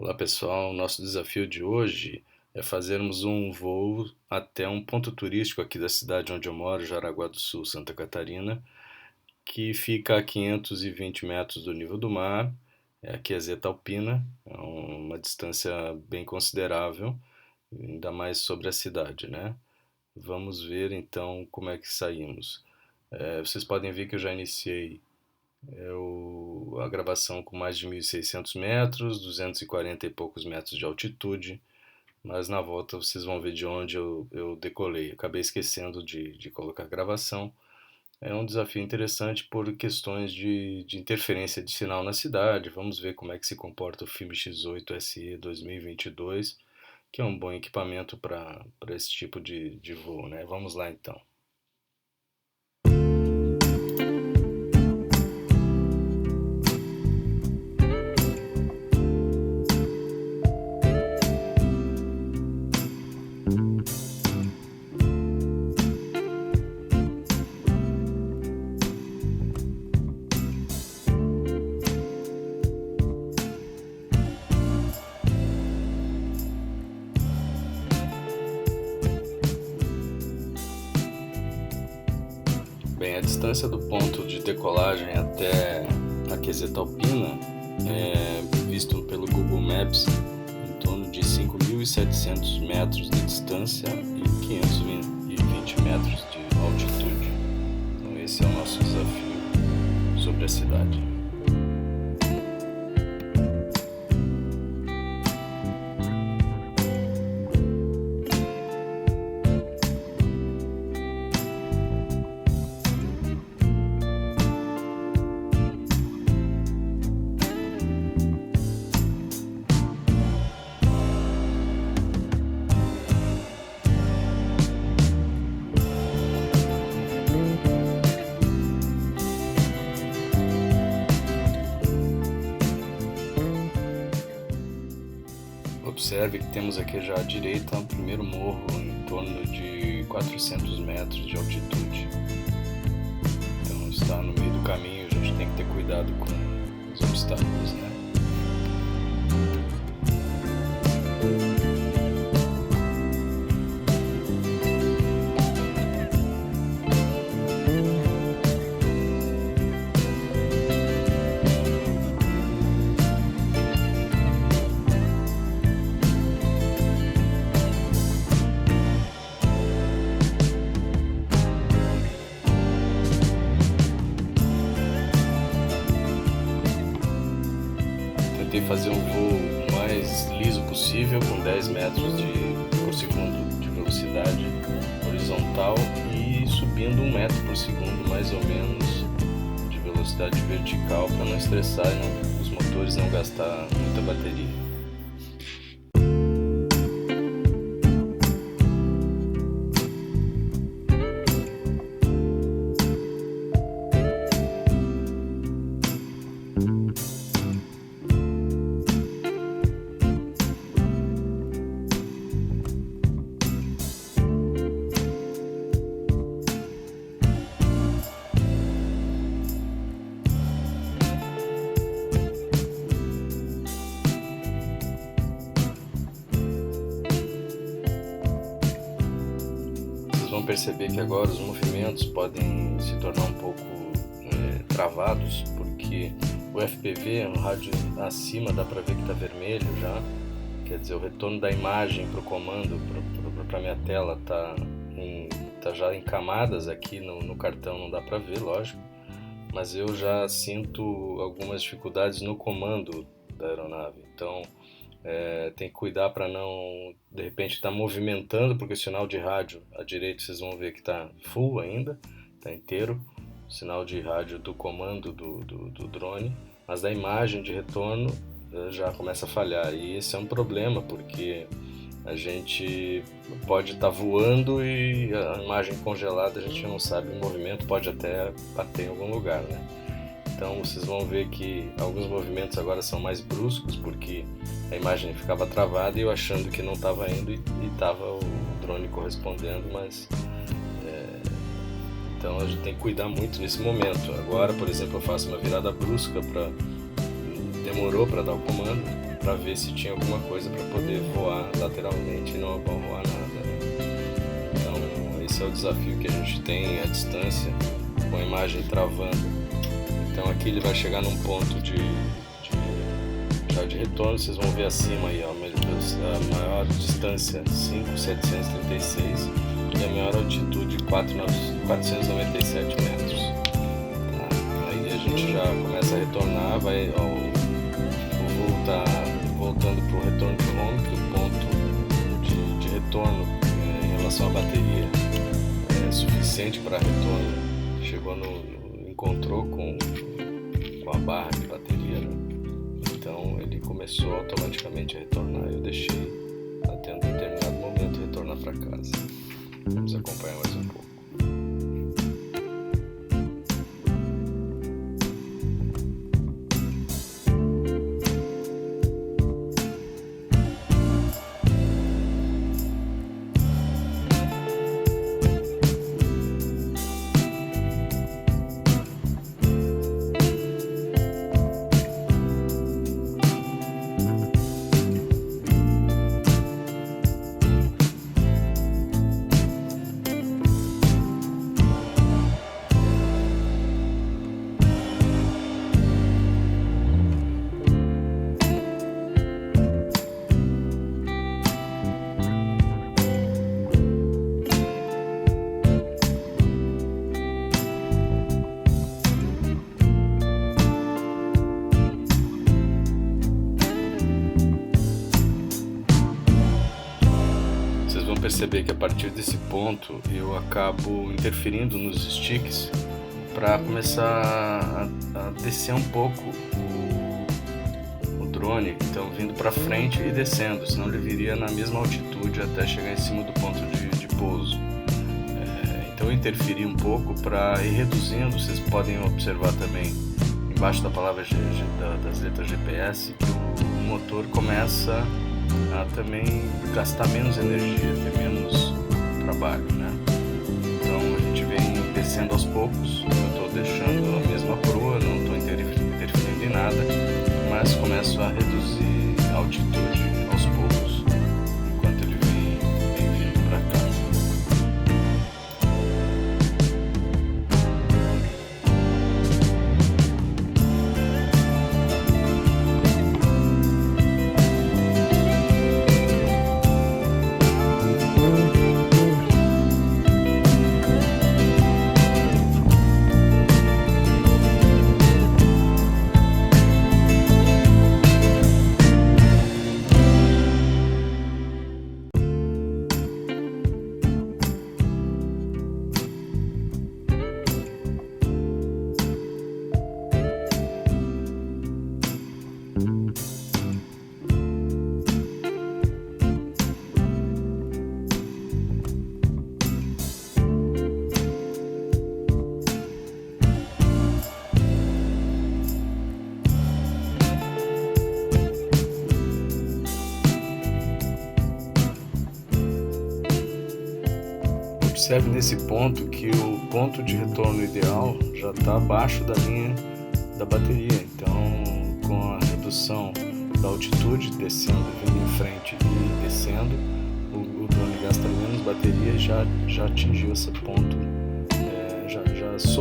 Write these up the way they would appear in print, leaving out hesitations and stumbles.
Olá pessoal, nosso desafio de hoje é fazermos um voo até um ponto turístico aqui da cidade onde eu moro, Jaraguá do Sul, Santa Catarina, que fica a 520 metros do nível do mar. Aqui é Zetalpina, é uma distância bem considerável, ainda mais sobre a cidade, né? Vamos ver então como é que saímos. Vocês podem ver que eu já iniciei a gravação com mais de 1.600 metros, 240 e poucos metros de altitude, mas na volta vocês vão ver de onde eu decolei. Acabei esquecendo de colocar a gravação. É um desafio interessante por questões de interferência de sinal na cidade. Vamos ver como é que se comporta o filme X8 SE 2022, que é um bom equipamento para esse tipo de voo, né? Vamos lá então. Bem, a distância do ponto de decolagem até a Quesetalpina é visto pelo Google Maps em torno de 5.700 metros de distância e 520 metros de altitude. Então esse é o nosso desafio sobre a cidade. Observe que temos aqui já à direita o primeiro morro em torno de 400 metros de altitude. Então está no meio do caminho, a gente tem que ter cuidado com os obstáculos, né? Tentei fazer um voo o mais liso possível, com 10 metros por segundo de velocidade horizontal e subindo 1 metro por segundo mais ou menos de velocidade vertical para não estressar e os motores não gastar muita bateria. Vão perceber que agora os movimentos podem se tornar um pouco travados, porque o FPV, no rádio acima, dá para ver que está vermelho já, quer dizer, o retorno da imagem para o comando, para a minha tela, tá já em camadas aqui no cartão, não dá para ver, lógico, mas eu já sinto algumas dificuldades no comando da aeronave, então tem que cuidar para não, de repente, estar movimentando, porque o sinal de rádio à direita vocês vão ver que está full ainda, está inteiro, o sinal de rádio do comando do drone, mas da imagem de retorno já começa a falhar, e esse é um problema, porque a gente pode estar voando e a imagem congelada a gente não sabe o movimento, pode até bater em algum lugar, né? Então vocês vão ver que alguns movimentos agora são mais bruscos, porque a imagem ficava travada e eu achando que não estava indo e estava o drone correspondendo, mas então a gente tem que cuidar muito nesse momento. Agora, por exemplo, eu faço uma virada brusca, demorou para dar o comando, para ver se tinha alguma coisa para poder voar lateralmente e não voar nada, né? Então esse é o desafio que a gente tem à distância, com a imagem travando. Então aqui ele vai chegar num ponto já de retorno. Vocês vão ver acima aí, ó, a maior distância 5.736 e a maior altitude 497 metros. Tá? Aí a gente já começa a retornar, o voo tá voltando para o retorno to home, que o ponto de retorno em relação à bateria é suficiente para retorno. Chegou encontrou com a barra de bateria, né? Então ele começou automaticamente a retornar. Eu deixei até um determinado momento retornar para casa. Vamos acompanhar mais um pouco. Perceber que a partir desse ponto eu acabo interferindo nos sticks para começar a descer um pouco o drone, então vindo para frente e descendo, senão ele viria na mesma altitude até chegar em cima do ponto de pouso. Então eu interferi um pouco para ir reduzindo. Vocês podem observar também embaixo da palavra das letras GPS que o motor começa a também gastar menos energia, ter menos trabalho, né? Então a gente vem descendo aos poucos. Eu estou deixando a mesma proa, não estou interferindo em nada, mas começo a reduzir a altitude aos poucos enquanto ele vem vindo para casa. Observe nesse ponto que o ponto de retorno ideal já está abaixo da linha da bateria. Então, com a redução da altitude, descendo, vindo em frente e descendo, o drone gasta menos bateria e já atingiu esse ponto. Já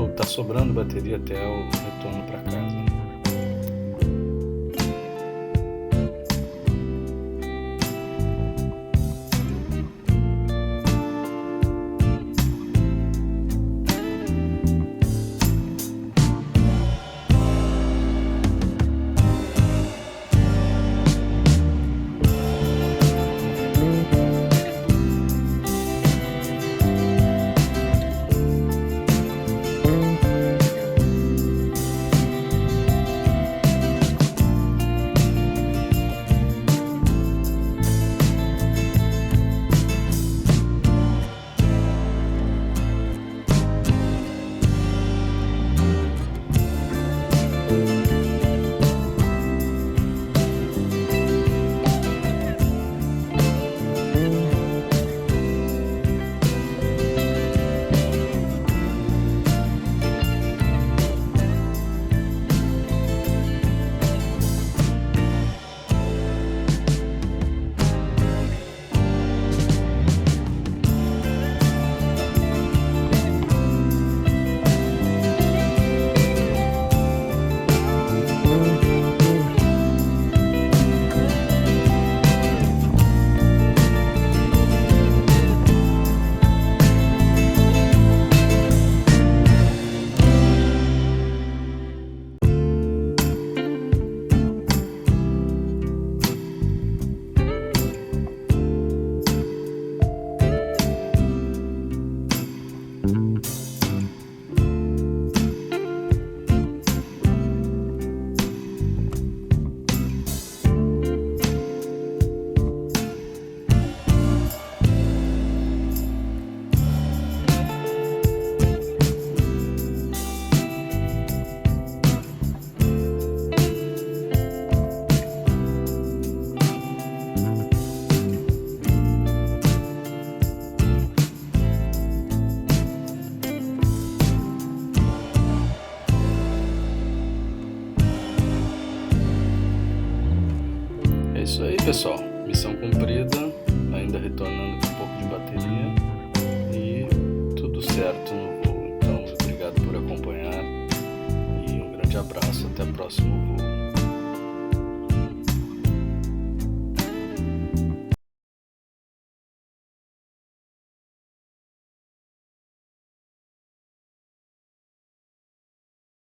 está sobrando bateria até o retorno para casa. pessoal, missão cumprida, ainda retornando com um pouco de bateria e tudo certo no voo. Então, obrigado por acompanhar e um grande abraço, até o próximo voo.